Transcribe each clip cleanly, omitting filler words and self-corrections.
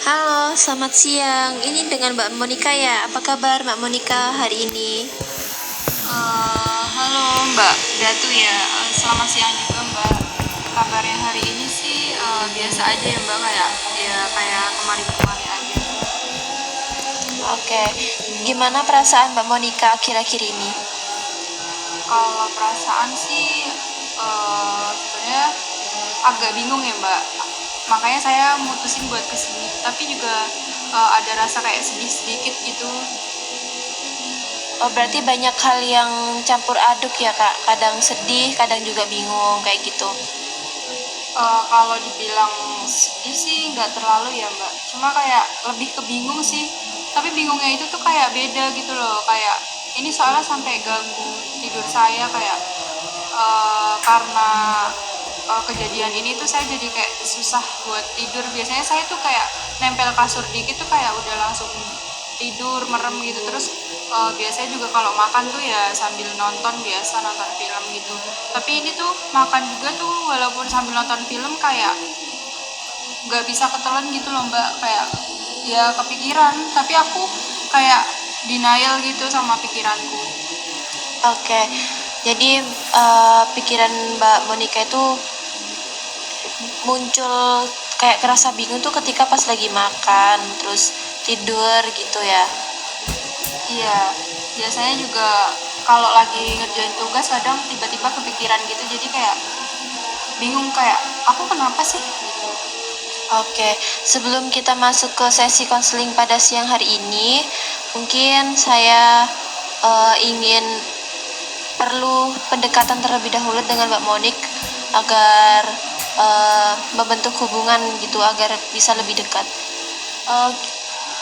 Halo, selamat siang. Ini dengan Mbak Monica ya. Apa kabar Mbak Monica hari ini? Halo Mbak Datu ya. Selamat siang juga Mbak. Kabarnya hari ini sih biasa aja ya Mbak, kayak kemarin-kemarin aja. Oke, gimana perasaan Mbak Monica akhir-akhir ini? Kalau perasaan sih sebenarnya agak bingung ya Mbak. Makanya saya mutusin buat kesini. Tapi juga ada rasa kayak sedih sedikit gitu. Oh, berarti banyak hal yang campur aduk ya Kak. Kadang sedih, kadang juga bingung kayak gitu. Kalau dibilang sedih sih nggak terlalu ya Mbak. Cuma kayak lebih ke bingung sih. Tapi bingungnya itu tuh kayak beda gitu loh. Kayak ini soalnya sampai ganggu tidur saya kayak karena kejadian ini tuh saya jadi kayak susah buat tidur. Biasanya saya tuh kayak nempel kasur dikit tuh kayak udah langsung tidur merem gitu. Terus biasanya juga kalau makan tuh ya sambil nonton, biasa nonton film gitu. Tapi ini tuh makan juga tuh walaupun sambil nonton film kayak nggak bisa ketelan gitu loh Mbak. Kayak ya kepikiran, tapi aku kayak denial gitu sama pikiranku. Oke, jadi pikiran Mbak Monica itu muncul kayak kerasa bingung tuh ketika pas lagi makan, terus tidur gitu ya. Iya, biasanya juga kalau lagi ngerjain tugas kadang tiba-tiba kepikiran gitu, jadi kayak bingung kayak aku kenapa sih gitu. Oke, sebelum kita masuk ke sesi konseling pada siang hari ini, mungkin saya ingin perlu pendekatan terlebih dahulu dengan Mbak Monik agar membentuk hubungan gitu, agar bisa lebih dekat. Uh,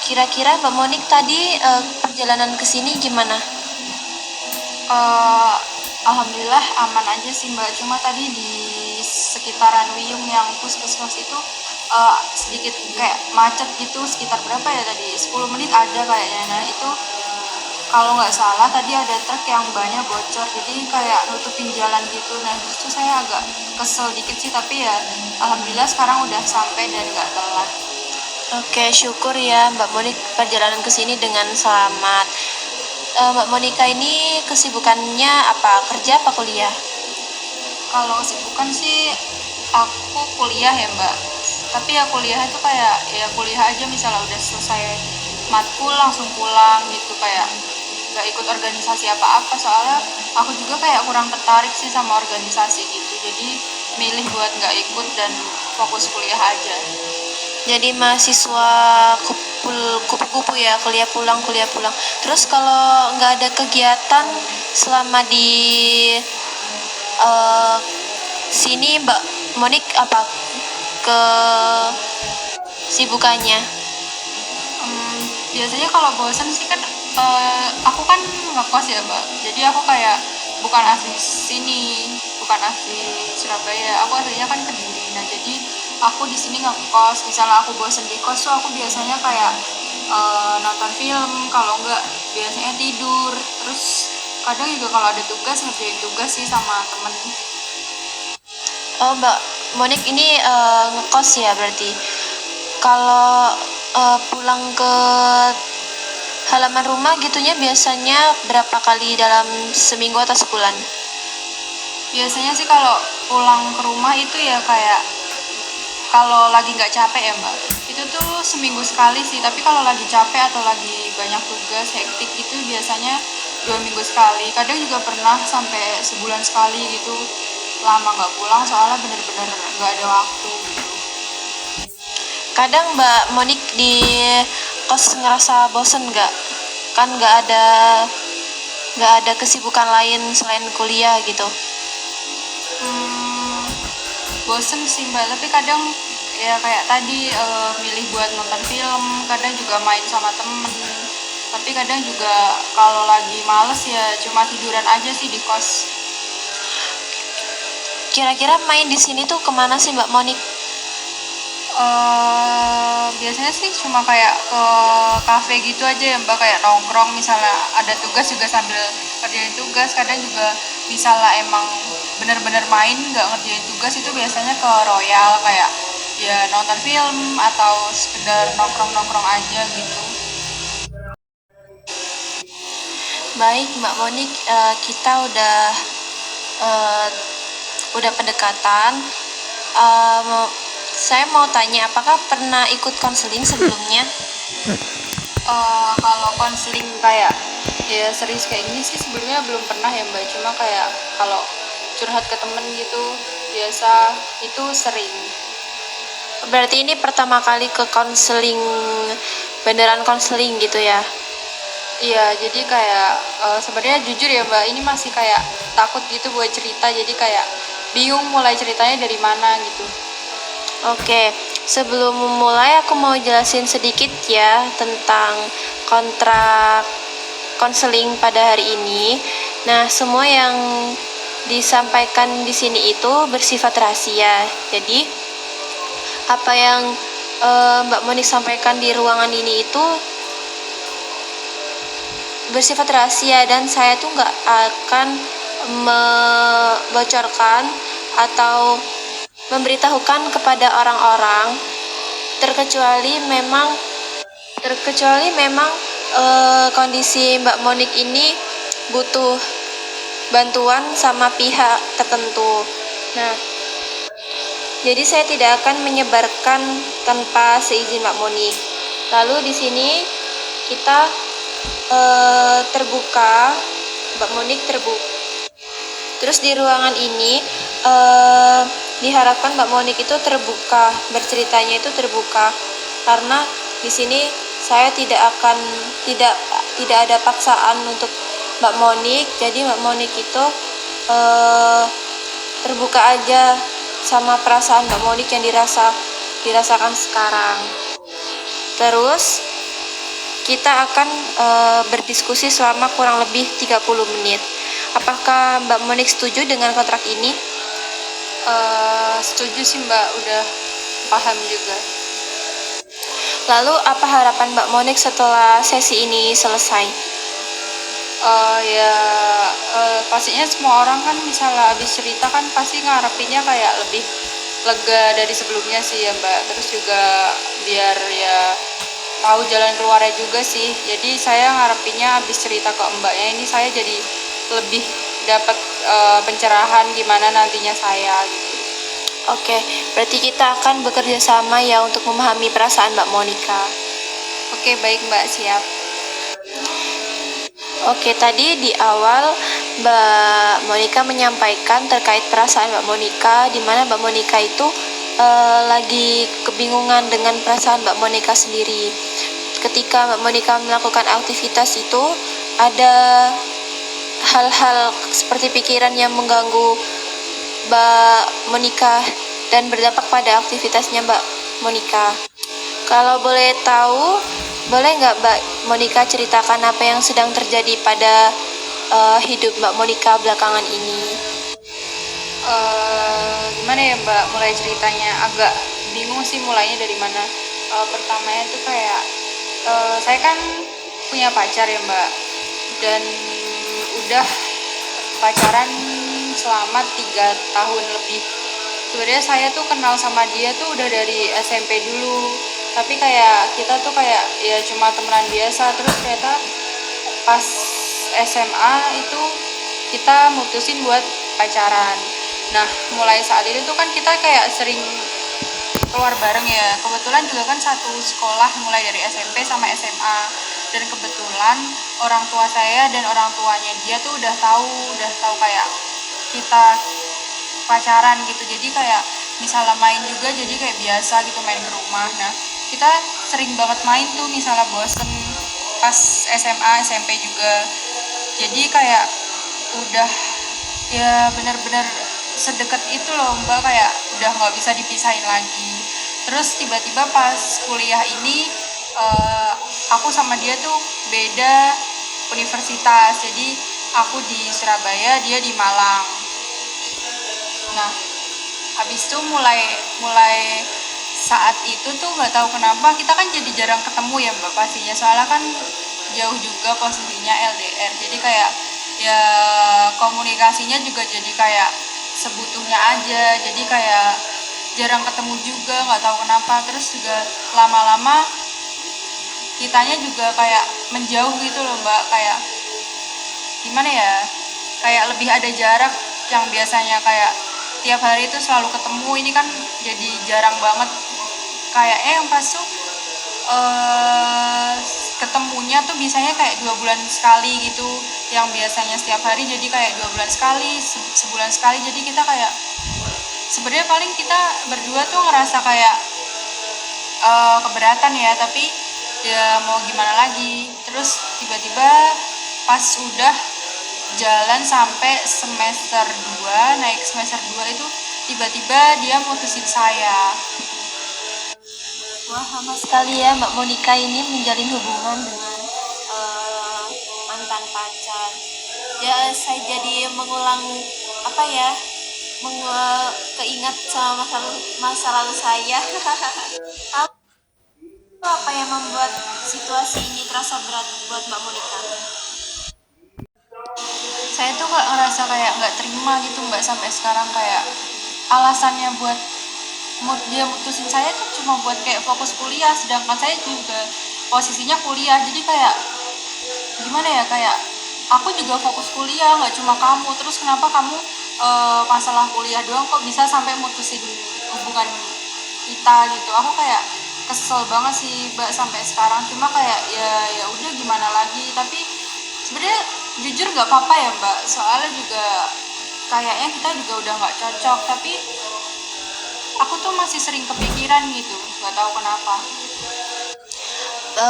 Kira-kira Mbak Monik tadi perjalanan ke sini gimana? Eh, Alhamdulillah aman aja sih Mbak, cuma tadi di sekitaran Wiyung yang puskesmas itu sedikit kayak macet gitu, sekitar berapa ya tadi, 10 menit ada kayaknya. Nah itu kalau nggak salah tadi ada truk yang bannya bocor, jadi kayak nutupin jalan gitu. Nah justru saya agak kesel dikit sih, tapi ya alhamdulillah sekarang udah sampai dan nggak telat. Oke, syukur ya Mbak Monik perjalanan ke sini dengan selamat. Mbak Monika ini kesibukannya apa? Kerja apa kuliah? Kalau kesibukan sih aku kuliah ya Mbak, tapi ya kuliah itu kayak ya kuliah aja, misalnya udah selesai matkul langsung pulang gitu, kayak nggak ikut organisasi apa-apa. Soalnya aku juga kayak kurang tertarik sih sama organisasi gitu, jadi milih buat nggak ikut dan fokus kuliah aja. Jadi mahasiswa kupu-kupu ya, kuliah pulang. Terus kalau nggak ada kegiatan selama di uh, sini Mbak Monik apa ke sibukannya? Biasanya kalau bosen sih kan aku kan ngekos ya Mbak, jadi aku kayak bukan asli sini, bukan asli Surabaya, aku aslinya kan Kediri. Nah jadi aku di sini ngekos. Misalnya aku bosen di kos tuh aku biasanya kayak nonton film, kalau enggak biasanya tidur. Terus kadang juga kalau ada tugas ngerjain tugas sih sama temen. Oh Mbak Monik ini ngekos ya berarti. Kalau pulang ke halaman rumah gitunya biasanya berapa kali dalam seminggu atau sebulan? Biasanya sih kalau pulang ke rumah itu ya kayak kalau lagi nggak capek ya Mbak, itu tuh seminggu sekali sih. Tapi kalau lagi capek atau lagi banyak tugas hektik gitu biasanya 2 minggu sekali. Kadang juga pernah sampai sebulan sekali gitu, lama nggak pulang soalnya bener-bener nggak ada waktu gitu. Kadang Mbak Monik di kos ngerasa bosen nggak? Kan nggak ada kesibukan lain selain kuliah gitu. Hmm, Bosen sih Mbak, tapi kadang ya kayak tadi milih buat nonton film, kadang juga main sama temen. Tapi kadang juga kalau lagi males ya cuma tiduran aja sih di kos. Kira-kira main di sini tuh kemana sih Mbak Monik? Biasanya sih cuma kayak ke kafe gitu aja ya Mbak, kayak nongkrong. Misalnya ada tugas juga sambil kerjain tugas. Kadang juga misalnya emang bener-bener main nggak ngerjain tugas, itu biasanya ke Royal, kayak ya nonton film atau sekedar nongkrong-nongkrong aja gitu. Baik Mbak Monik, kita eh, udah pendekatan. Saya mau tanya, apakah pernah ikut konseling sebelumnya? Kalau konseling kayak ya serius kayak gini sih sebenarnya belum pernah ya Mbak, cuma kayak kalau curhat ke temen gitu biasa itu sering. Berarti ini pertama kali ke konseling, beneran konseling gitu ya? Iya, jadi kayak sebenarnya jujur ya Mbak, ini masih kayak takut gitu buat cerita, jadi kayak bingung mulai ceritanya dari mana gitu. Oke, sebelum memulai aku mau jelasin sedikit ya tentang kontrak konseling pada hari ini. Nah, semua yang disampaikan di sini itu bersifat rahasia. Jadi, apa yang Mbak Monik sampaikan di ruangan ini itu bersifat rahasia dan saya tuh nggak akan membocorkan atau memberitahukan kepada orang-orang terkecuali memang kondisi Mbak Monik ini butuh bantuan sama pihak tertentu. Nah, jadi saya tidak akan menyebarkan tanpa seizin Mbak Monik. Lalu di sini kita terbuka, Mbak Monik terbuka. Terus di ruangan ini diharapkan Mbak Monik itu terbuka, berceritanya itu terbuka, karena di sini saya tidak ada paksaan untuk Mbak Monik. Jadi Mbak Monik itu terbuka aja sama perasaan Mbak Monik yang dirasakan sekarang. Terus kita akan berdiskusi selama kurang lebih 30 menit. Apakah Mbak Monik setuju dengan kontrak ini? Setuju sih Mbak, udah paham juga. Lalu apa harapan Mbak Monik setelah sesi ini selesai? Pastinya semua orang kan misalnya habis cerita kan pasti ngarepinnya kayak lebih lega dari sebelumnya sih ya Mbak. Terus juga biar ya tahu jalan keluarnya juga sih. Jadi saya ngarepinnya habis cerita ke Mbaknya ini saya jadi lebih dapat pencerahan gimana nantinya saya gitu. Oke, berarti kita akan bekerja sama ya untuk memahami perasaan Mbak Monika. Oke, baik Mbak, siap. Oke, tadi di awal Mbak Monika menyampaikan terkait perasaan Mbak Monika, di mana Mbak Monika itu lagi kebingungan dengan perasaan Mbak Monika sendiri. Ketika Mbak Monika melakukan aktivitas itu, ada hal-hal seperti pikiran yang mengganggu Mbak Monika dan berdampak pada aktivitasnya Mbak Monika. Kalau boleh tahu, boleh nggak Mbak Monika ceritakan apa yang sedang terjadi pada hidup Mbak Monika belakangan ini? Gimana ya Mbak, mulai ceritanya agak bingung sih mulainya dari mana. Pertamanya tuh kayak saya kan punya pacar ya Mbak, dan udah pacaran selama 3 tahun lebih. Sebenarnya saya tuh kenal sama dia tuh udah dari SMP dulu, tapi kayak kita tuh kayak ya cuma temenan biasa. Terus ternyata pas SMA itu kita mutusin buat pacaran. Nah, mulai saat itu tuh kan kita kayak sering keluar bareng ya. Kebetulan juga kan satu sekolah mulai dari SMP sama SMA. Dan kebetulan orang tua saya dan orang tuanya dia tuh udah tahu kayak kita pacaran gitu. Jadi kayak misalnya main juga jadi kayak biasa gitu main ke rumah. Nah, kita sering banget main tuh misalnya bosen pas SMA, SMP juga. Jadi kayak udah ya bener-bener sedekat itu loh Mbak, kayak udah nggak bisa dipisahin lagi. Terus tiba-tiba pas kuliah ini aku sama dia tuh beda universitas, jadi aku di Surabaya, dia di Malang. Nah, habis itu mulai saat itu tuh nggak tahu kenapa kita kan jadi jarang ketemu ya Mbak pastinya, soalnya kan jauh juga posisinya LDR, jadi kayak ya komunikasinya juga jadi kayak sebutuhnya aja, jarang ketemu juga, nggak tahu kenapa. Terus juga lama-lama kitanya juga kayak menjauh gitu loh Mbak, kayak gimana ya, kayak lebih ada jarak. Yang biasanya kayak tiap hari itu selalu ketemu, ini kan jadi jarang banget. Kayak yang pas tuh ketemunya tuh biasanya kayak 2 bulan sekali gitu, yang biasanya setiap hari jadi kayak 2 bulan sekali, sebulan sekali. Jadi kita kayak sebenarnya paling kita berdua tuh ngerasa kayak keberatan ya, tapi ya mau gimana lagi. Terus tiba-tiba pas udah jalan sampai semester 2, naik semester 2 itu tiba-tiba dia mutusin saya. Wah, lama sekali ya Mbak Monica ini menjalin hubungan dengan mantan pacar. Ya, saya jadi mengulang apa ya? Keingat sama masa lalu saya. Apa yang membuat situasi ini terasa berat buat Mbak Monica? Saya tuh kok ngerasa kayak nggak terima gitu Mbak, sampai sekarang. Kayak alasannya buat dia mutusin saya tuh cuma buat kayak fokus kuliah, sedangkan saya juga posisinya kuliah. Jadi kayak gimana ya, kayak aku juga fokus kuliah, nggak cuma kamu. Terus kenapa kamu masalah kuliah doang kok bisa sampai mutusin hubungan kita gitu. Aku kayak kesel banget sih Mbak sampai sekarang. Cuma kayak ya udah gimana lagi. Tapi sebenarnya jujur nggak apa-apa ya Mbak, soalnya juga kayaknya kita juga udah nggak cocok. Tapi aku tuh masih sering kepikiran gitu, nggak tahu kenapa.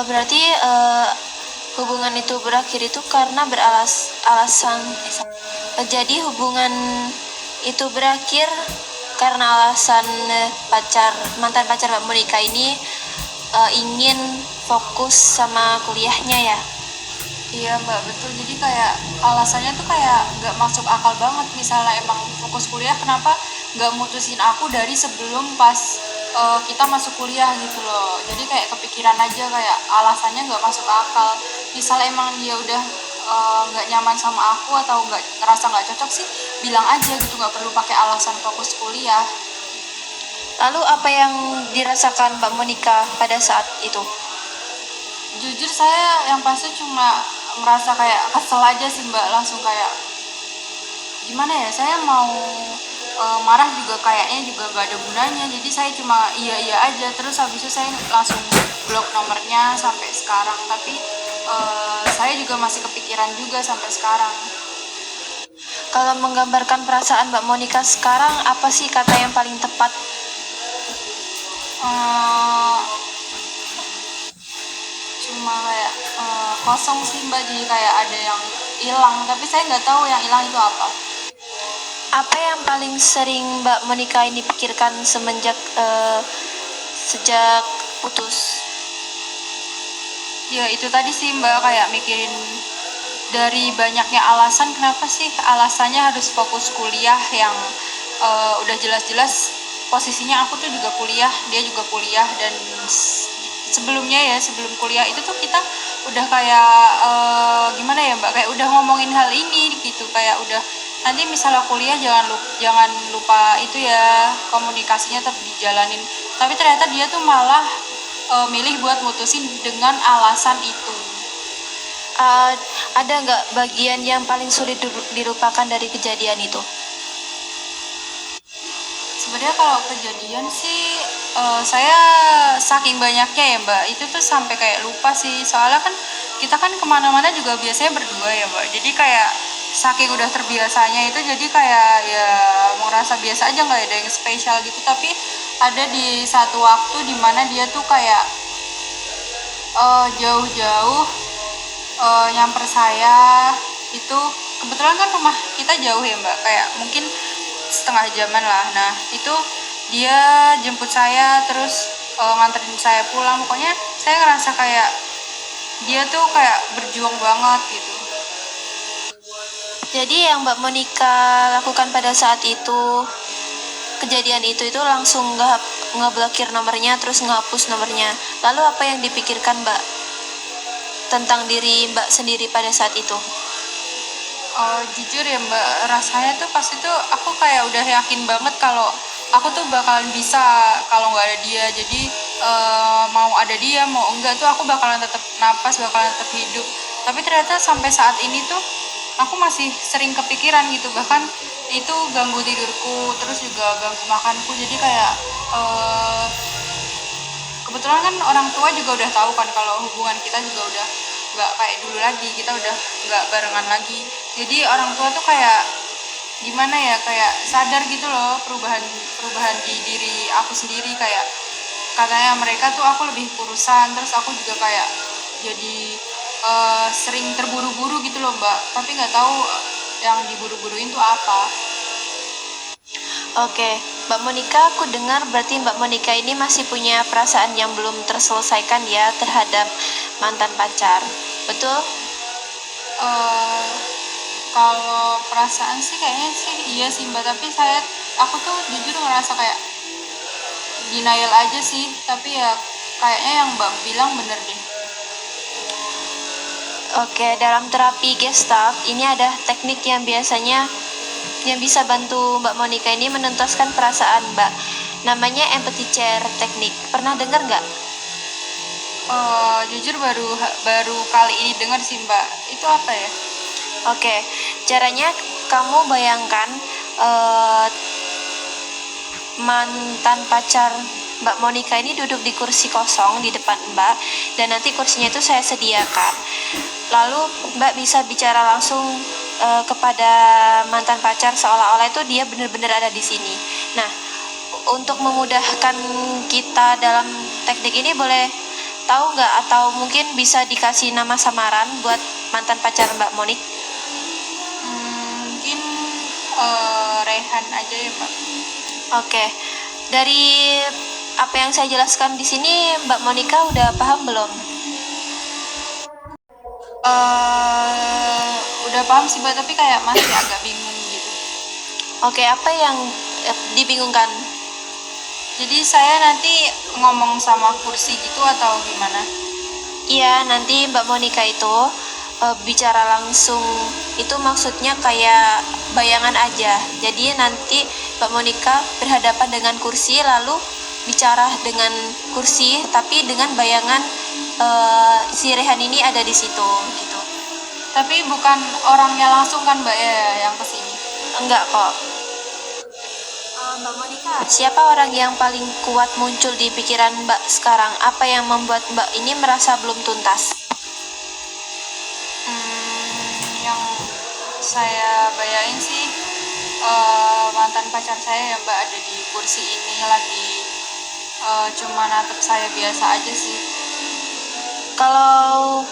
Berarti hubungan itu berakhir itu karena alasan. Jadi hubungan itu berakhir karena alasan mantan pacar Mbak Monica ini ingin fokus sama kuliahnya ya. Iya Mbak, betul. Jadi kayak alasannya tuh kayak nggak masuk akal banget. Misalnya emang fokus kuliah, kenapa nggak mutusin aku dari sebelum pas kita masuk kuliah gitu loh. Jadi kayak kepikiran aja, kayak alasannya nggak masuk akal. Misalnya emang dia udah nggak nyaman sama aku atau ngerasa nggak cocok sih, bilang aja gitu, nggak perlu pakai alasan fokus kuliah. Lalu apa yang dirasakan Mbak Monica pada saat itu? Jujur saya yang pasti cuma ngerasa kayak kesel aja sih Mbak, langsung kayak gimana ya, saya mau marah juga kayaknya juga gak ada gunanya. Jadi saya cuma iya aja. Terus habis itu saya langsung blok nomornya sampai sekarang. Tapi saya juga masih kepikiran juga sampai sekarang. Kalau menggambarkan perasaan Mbak Monica sekarang, apa sih kata yang paling tepat? Cuma kayak kosong sih Mbak, jadi kayak ada yang hilang, tapi saya nggak tahu yang hilang itu apa. Apa yang paling sering Mbak Monica ini pikirkan sejak putus? Ya itu tadi sih Mbak, kayak mikirin dari banyaknya alasan, kenapa sih alasannya harus fokus kuliah yang udah jelas-jelas posisinya aku tuh juga kuliah, dia juga kuliah. Dan sebelum kuliah itu tuh kita udah kayak gimana ya Mbak, kayak udah ngomongin hal ini gitu, kayak udah nanti misalnya kuliah jangan lupa itu ya, komunikasinya tetap dijalanin. Tapi ternyata dia tuh malah milih buat mutusin dengan alasan itu. Ada nggak bagian yang paling sulit dilupakan dari kejadian itu? Sebenarnya kalau kejadian sih saya saking banyaknya ya Mbak, itu tuh sampai kayak lupa sih. Soalnya kan kita kan kemana-mana juga biasanya berdua ya Mbak, jadi kayak saking udah terbiasanya itu, jadi kayak ya merasa biasa aja, nggak ada yang spesial gitu. Tapi ada di satu waktu dimana dia tuh kayak jauh-jauh nyamper saya. Itu kebetulan kan rumah kita jauh ya Mbak, kayak mungkin setengah jaman lah. Nah itu dia jemput saya, terus nganterin saya pulang. Pokoknya saya ngerasa kayak dia tuh kayak berjuang banget gitu. Jadi yang Mbak Monica lakukan pada saat itu, kejadian itu langsung ngeblokir nomornya, terus ngehapus nomornya. Lalu apa yang dipikirkan Mbak tentang diri Mbak sendiri pada saat itu? Jujur ya Mbak, rasanya tuh pas itu aku kayak udah yakin banget kalau aku tuh bakalan bisa kalau nggak ada dia. Jadi mau ada dia mau enggak tuh aku bakalan tetap napas, bakalan tetap hidup. Tapi ternyata sampai saat ini tuh aku masih sering kepikiran gitu, bahkan itu ganggu tidurku, terus juga ganggu makanku. Jadi kayak kebetulan kan orang tua juga udah tahu kan kalau hubungan kita juga udah nggak kayak dulu lagi, kita udah nggak barengan lagi. Jadi orang tua tuh kayak gimana ya, kayak sadar gitu loh perubahan perubahan di diri aku sendiri. Kayak katanya mereka tuh aku lebih kurusan, terus aku juga kayak jadi sering terburu-buru gitu loh mbak, tapi nggak tahu yang diburu-buruin tuh apa. Oke, Mbak Monica, aku dengar berarti Mbak Monica ini masih punya perasaan yang belum terselesaikan ya terhadap mantan pacar. Betul? eh Kalau perasaan sih kayaknya sih iya sih mbak, tapi aku tuh jujur ngerasa kayak denial aja sih, tapi ya kayaknya yang mbak bilang bener deh. Oke, dalam terapi Gestalt ini ada teknik yang biasanya yang bisa bantu Mbak Monica ini menuntaskan perasaan Mbak. Namanya empathy chair teknik. Pernah dengar nggak? Jujur baru baru kali ini dengar sih mbak, itu apa ya? Oke, caranya kamu bayangkan eh, mantan pacar Mbak Monica ini duduk di kursi kosong di depan Mbak, dan nanti kursinya itu saya sediakan. Lalu Mbak bisa bicara langsung kepada mantan pacar seolah-olah itu dia benar-benar ada di sini. Nah, untuk memudahkan kita dalam teknik ini boleh tahu nggak, atau mungkin bisa dikasih nama samaran buat mantan pacar Mbak Monik? Mungkin Rehan aja ya mbak. Oke, dari apa yang saya jelaskan di sini Mbak Monica udah paham belum? Udah paham sih mbak, tapi kayak masih agak bingung gitu. Oke, apa yang dibingungkan? Jadi saya nanti ngomong sama kursi gitu atau gimana? Iya, nanti Mbak Monica itu bicara langsung. Itu maksudnya kayak bayangan aja. Jadi nanti Mbak Monica berhadapan dengan kursi lalu bicara dengan kursi, tapi dengan bayangan si Rehan ini ada di situ gitu. Tapi bukan orangnya langsung kan mbak ya yang kesini? Enggak kok. Mbak Monica, siapa orang yang paling kuat muncul di pikiran Mbak sekarang? Apa yang membuat Mbak ini merasa belum tuntas? Yang saya bayangin sih mantan pacar saya ya mbak ada di kursi ini lagi cuma natep saya biasa aja sih. Kalau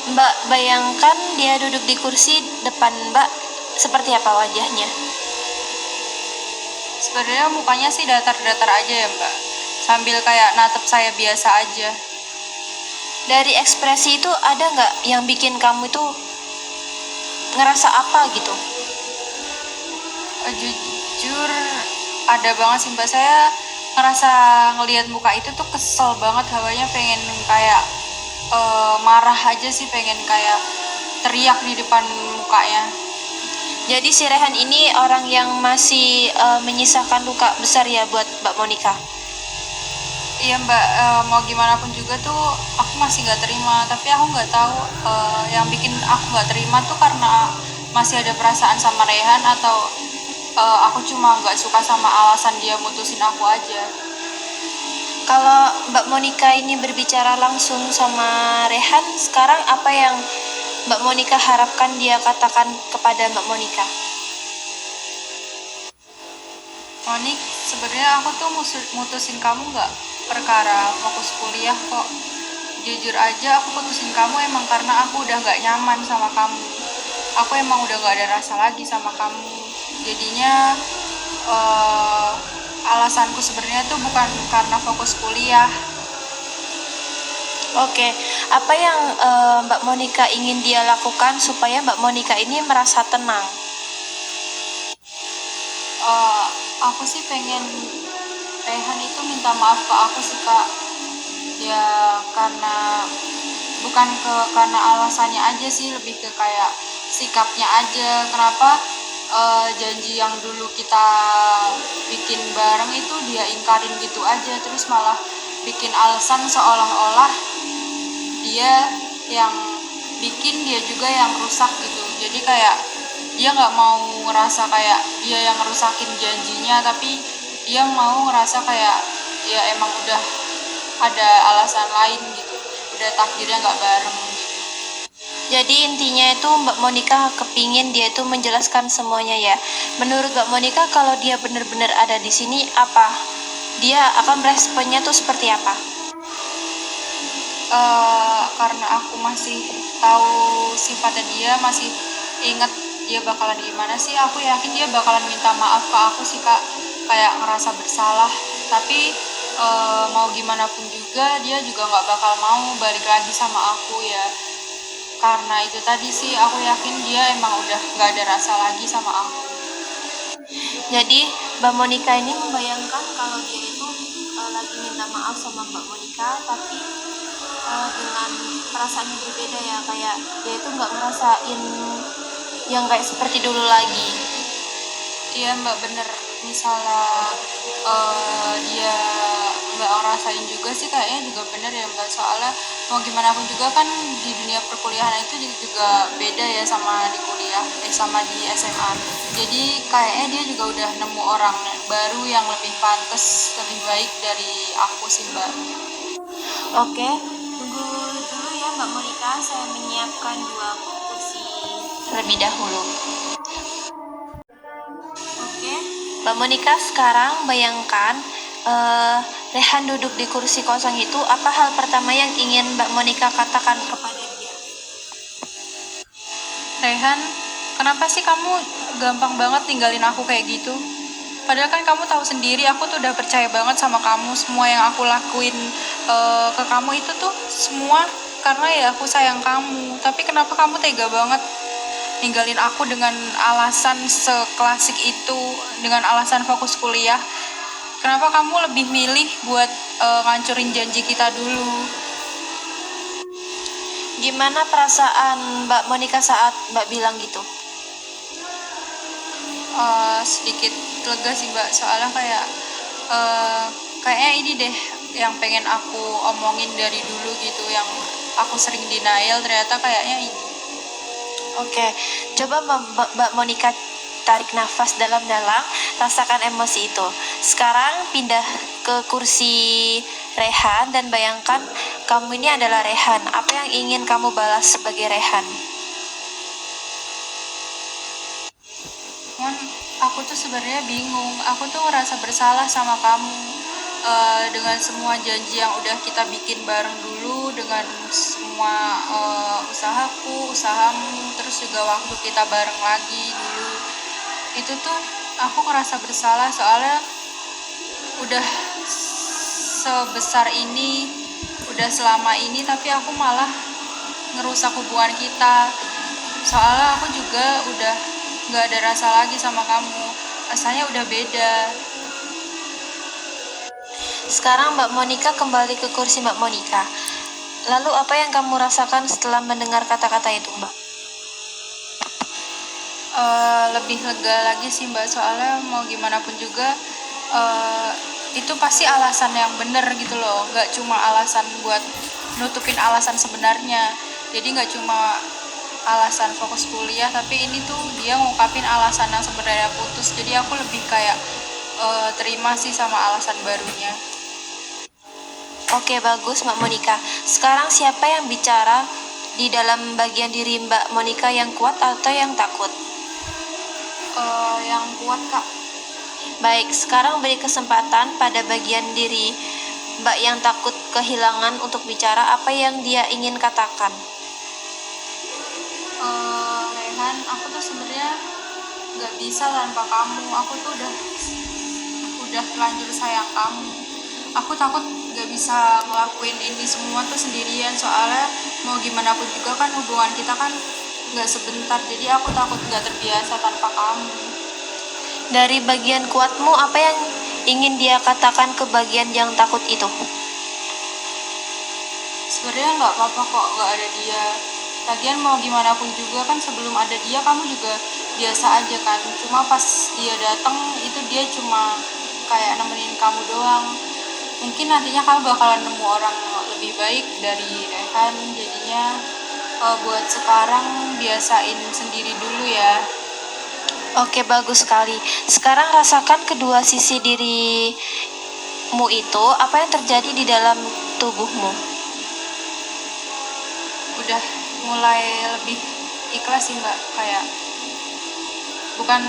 Mbak bayangkan dia duduk di kursi depan Mbak, seperti apa wajahnya? Sebenarnya mukanya sih datar-datar aja ya mbak, sambil kayak natep saya biasa aja. Dari ekspresi itu ada nggak yang bikin kamu itu ngerasa apa gitu? Jujur ada banget sih mbak, saya ngerasa ngelihat muka itu tuh kesel banget, hawanya pengen kayak marah aja sih, pengen kayak teriak di depan mukanya. Jadi si Rehan ini orang yang masih menyisakan luka besar ya buat Mbak Monica. Iya mbak, mau gimana pun juga tuh aku masih nggak terima, tapi aku nggak tahu yang bikin aku nggak terima tuh karena masih ada perasaan sama Rehan atau aku cuma nggak suka sama alasan dia mutusin aku aja. Kalau Mbak Monica ini berbicara langsung sama Rehan, sekarang apa yang Mbak Monica harapkan dia katakan kepada Mbak Monica? Monik, sebenarnya aku tuh mutusin kamu nggak perkara fokus kuliah kok. Jujur aja aku putusin kamu emang karena aku udah nggak nyaman sama kamu. Aku emang udah nggak ada rasa lagi sama kamu. Jadinya alasanku sebenarnya tuh bukan karena fokus kuliah. Oke, apa yang Mbak Monica ingin dia lakukan supaya Mbak Monica ini merasa tenang? Aku sih pengen Rehan itu minta maaf ke aku sih kak. Ya karena karena alasannya aja sih, lebih ke kayak sikapnya aja. Kenapa janji yang dulu kita bikin bareng itu dia ingkarin gitu aja, terus malah bikin alasan seolah-olah dia yang bikin, dia juga yang rusak gitu. Jadi kayak dia nggak mau ngerasa kayak dia yang ngerusakin janjinya, tapi dia mau ngerasa kayak ya emang udah ada alasan lain gitu, udah takdirnya nggak bareng gitu. Jadi intinya itu Mbak Monica kepingin dia itu menjelaskan semuanya ya. Menurut Mbak Monica kalau dia benar-benar ada di sini apa? Dia akan responnya tuh seperti apa? Karena aku masih tahu sifatnya dia, masih inget dia bakalan gimana sih, aku yakin dia bakalan minta maaf ke aku sih Kak, kayak ngerasa bersalah. Tapi mau gimana pun juga dia juga nggak bakal mau balik lagi sama aku ya, karena itu tadi sih aku yakin dia emang udah nggak ada rasa lagi sama aku. Jadi Mbak Monica ini membayangkan kalau dia itu lagi minta maaf sama Mbak Monica, tapi dengan perasaan yang berbeda ya, kayak dia itu nggak ngerasain yang kayak seperti dulu lagi. Iya Mbak, bener. Misalnya dia nggak ngerasain juga sih kayaknya juga bener ya Mbak, soalnya mau gimana pun juga kan di dunia perkuliahan itu juga beda ya sama di kuliah, sama di SMA. Jadi kayaknya dia juga udah nemu orang baru yang lebih pantas, lebih baik dari aku sih Mbak. Oke, tunggu dulu ya Mbak Monica, saya menyiapkan 2 kursi terlebih dahulu. Oke, Mbak Monica sekarang bayangkan Rehan duduk di kursi kosong itu, apa hal pertama yang ingin Mbak Monica katakan kepada dia? Rehan, kenapa sih kamu gampang banget tinggalin aku kayak gitu? Padahal kan kamu tahu sendiri aku tuh udah percaya banget sama kamu. Semua yang aku lakuin ke kamu itu tuh semua karena ya aku sayang kamu. Tapi kenapa kamu tega banget ninggalin aku dengan alasan seklasik itu, dengan alasan fokus kuliah? Kenapa kamu lebih milih buat ngancurin janji kita dulu? Gimana perasaan Mbak Monica saat Mbak bilang gitu? Sedikit lega sih Mbak, soalnya kayaknya ini deh yang pengen aku omongin dari dulu gitu, yang aku sering denial, ternyata kayaknya ini. Oke, coba Mbak Monica tarik nafas dalam-dalam, rasakan emosi itu. Sekarang pindah ke kursi Rehan dan bayangkan kamu ini adalah Rehan. Apa yang ingin kamu balas sebagai Rehan? Aku tuh sebenarnya bingung, aku tuh ngerasa bersalah sama kamu dengan semua janji yang udah kita bikin bareng dulu, dengan semua usahamu, terus juga waktu kita bareng lagi dulu. Itu tuh aku ngerasa bersalah soalnya udah sebesar ini, udah selama ini, tapi aku malah ngerusak hubungan kita. Soalnya aku juga udah gak ada rasa lagi sama kamu, rasanya udah beda. Sekarang Mbak Monica kembali ke kursi Mbak Monica. Lalu apa yang kamu rasakan setelah mendengar kata-kata itu, Mbak? Lebih lega lagi sih Mbak, soalnya mau gimana pun juga itu pasti alasan yang bener gitu loh, gak cuma alasan buat nutupin alasan sebenarnya. Jadi gak cuma alasan fokus kuliah, tapi ini tuh dia ngungkapin alasan yang sebenarnya putus. Jadi aku lebih kayak terima sih sama alasan barunya. Oke, bagus Mbak Monica. Sekarang siapa yang bicara di dalam bagian diri Mbak Monica, yang kuat atau yang takut? Yang kuat Kak. Baik, sekarang beri kesempatan pada bagian diri Mbak yang takut kehilangan untuk bicara. Apa yang dia ingin katakan? Rehan, aku tuh sebenarnya nggak bisa tanpa kamu. Aku tuh udah terlanjur sayang kamu. Aku takut nggak bisa ngelakuin ini semua tuh sendirian, soalnya mau gimana pun juga kan hubungan kita kan nggak sebentar. Jadi aku takut nggak terbiasa tanpa kamu. Dari bagian kuatmu, apa yang ingin dia katakan ke bagian yang takut itu? Sebenarnya nggak apa-apa kok nggak ada dia. Lagian mau gimana pun juga kan sebelum ada dia kamu juga biasa aja kan. Cuma pas dia datang itu dia cuma kayak nemenin kamu doang. Mungkin nantinya kamu bakalan nemu orang lebih baik dari Rehan. Jadinya buat sekarang biasain sendiri dulu ya. Oke, bagus sekali. Sekarang rasakan kedua sisi dirimu itu, apa yang terjadi di dalam tubuhmu. Udah mulai lebih ikhlas sih Mbak, kayak bukan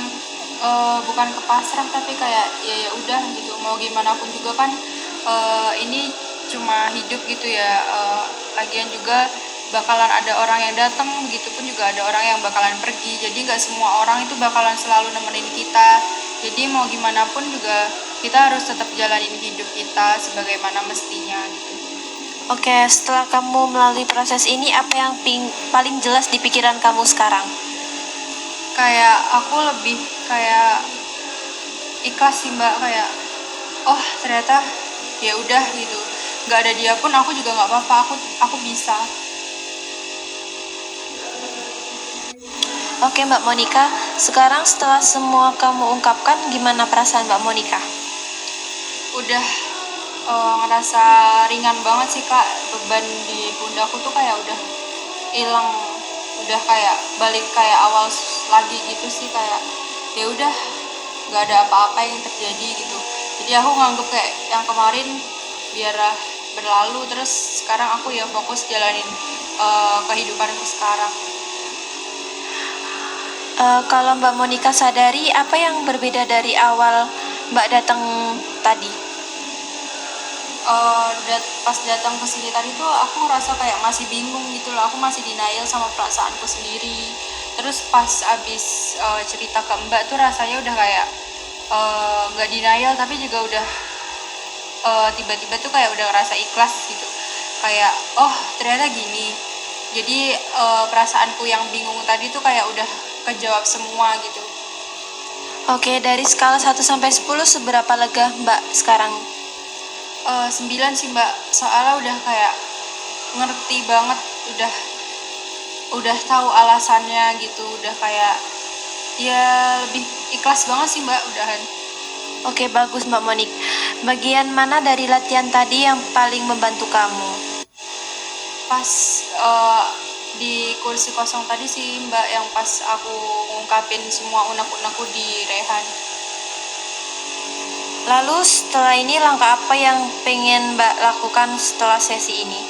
bukan ke pasrah tapi kayak ya udah gitu, mau gimana pun juga kan ini cuma hidup gitu ya. Lagian juga bakalan ada orang yang datang, begitupun juga ada orang yang bakalan pergi, jadi nggak semua orang itu bakalan selalu nemenin kita. Jadi mau gimana pun juga kita harus tetap jalanin hidup kita sebagaimana mestinya gitu. Oke, setelah kamu melalui proses ini, apa yang paling jelas di pikiran kamu sekarang? Kayak aku lebih kayak ikhlas sih Mbak, kayak oh ternyata ya udah gitu, nggak ada dia pun aku juga nggak apa-apa, aku bisa. Oke Mbak Monica, sekarang setelah semua kamu ungkapkan, gimana perasaan Mbak Monica? Udah ngerasa ringan banget sih Kak, beban di pundakku tuh kayak udah hilang, udah kayak balik kayak awal lagi gitu sih, kayak ya udah nggak ada apa-apa yang terjadi gitu. Jadi aku nganggep kayak yang kemarin biar berlalu, terus sekarang aku ya fokus jalanin kehidupanku sekarang. Kalau Mbak Monica sadari, apa yang berbeda dari awal Mbak datang tadi? Pas datang ke sini tadi tuh aku ngerasa kayak masih bingung gitu loh, aku masih denial sama perasaanku sendiri. Terus pas abis cerita ke Mbak tuh rasanya udah kayak nggak denial tapi juga udah tiba-tiba tuh kayak udah ngerasa ikhlas gitu, kayak oh ternyata gini. Jadi perasaanku yang bingung tadi tuh kayak udah kejawab semua gitu. Oke, dari skala 1 sampai 10 seberapa lega Mbak sekarang? 9 sih Mbak, soalnya udah kayak ngerti banget, udah tahu alasannya gitu, udah kayak ya lebih ikhlas banget sih Mbak, udahan. Oke, bagus Mbak Monik. Bagian mana dari latihan tadi yang paling membantu kamu? Pas di kursi kosong tadi sih Mbak, yang pas aku ngungkapin semua unek-unekku di Rehan. Lalu setelah ini langkah apa yang pengen Mbak lakukan setelah sesi ini?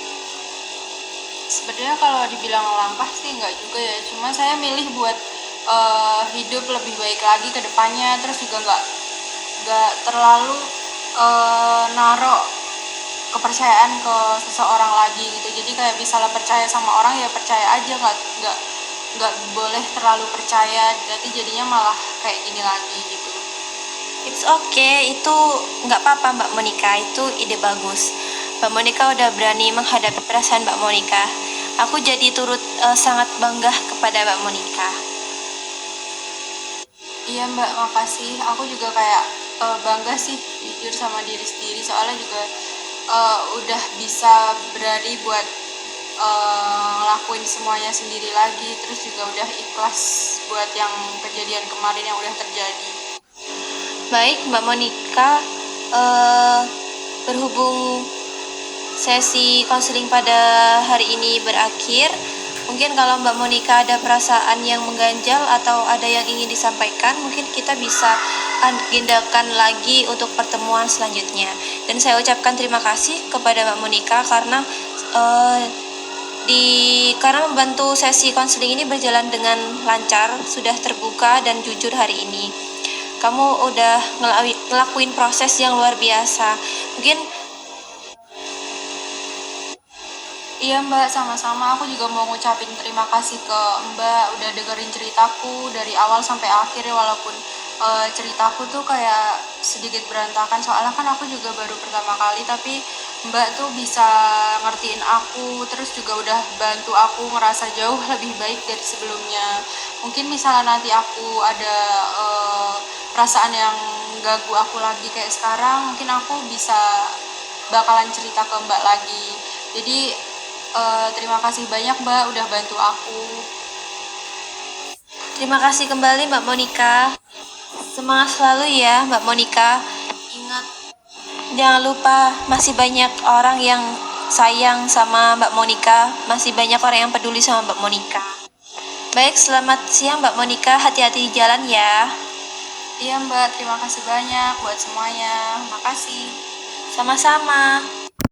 Sebenarnya kalau dibilang langkah sih nggak juga ya, cuma saya milih buat hidup lebih baik lagi ke depannya, terus juga nggak terlalu naruh kepercayaan ke seseorang lagi gitu. Jadi kayak misalnya percaya sama orang ya percaya aja, nggak boleh terlalu percaya, nanti jadinya malah kayak gini lagi gitu. It's okay, itu nggak apa-apa Mbak Monica, itu ide bagus. Mbak Monica udah berani menghadapi perasaan Mbak Monica. Aku jadi turut sangat bangga kepada Mbak Monica. Iya Mbak, makasih. Aku juga kayak bangga sih jujur sama diri sendiri, soalnya juga udah bisa berani buat ngelakuin semuanya sendiri lagi, terus juga udah ikhlas buat yang kejadian kemarin yang udah terjadi. Baik Mbak Monica, berhubung sesi konseling pada hari ini berakhir, mungkin kalau Mbak Monica ada perasaan yang mengganjal atau ada yang ingin disampaikan, mungkin kita bisa agendakan lagi untuk pertemuan selanjutnya. Dan saya ucapkan terima kasih kepada Mbak Monica karena karena membantu sesi konseling ini berjalan dengan lancar, sudah terbuka dan jujur hari ini. Kamu udah ngelakuin proses yang luar biasa. Mungkin Iya Mbak, sama-sama. Aku juga mau ngucapin terima kasih ke Mbak udah dengerin ceritaku dari awal sampai akhir ya, walaupun ceritaku tuh kayak sedikit berantakan, soalnya kan aku juga baru pertama kali, tapi Mbak tuh bisa ngertiin aku, terus juga udah bantu aku ngerasa jauh lebih baik dari sebelumnya. Mungkin misalnya nanti aku ada perasaan yang ganggu aku lagi kayak sekarang, mungkin aku bisa bakalan cerita ke Mbak lagi. Jadi Terima kasih banyak Mbak udah bantu aku. Terima kasih kembali Mbak Monica. Semangat selalu ya Mbak Monica. Ingat, jangan lupa masih banyak orang yang sayang sama Mbak Monica. Masih banyak orang yang peduli sama Mbak Monica. Baik, selamat siang Mbak Monica. Hati-hati di jalan ya. Iya Mbak, terima kasih banyak buat semuanya. Makasih. Sama-sama.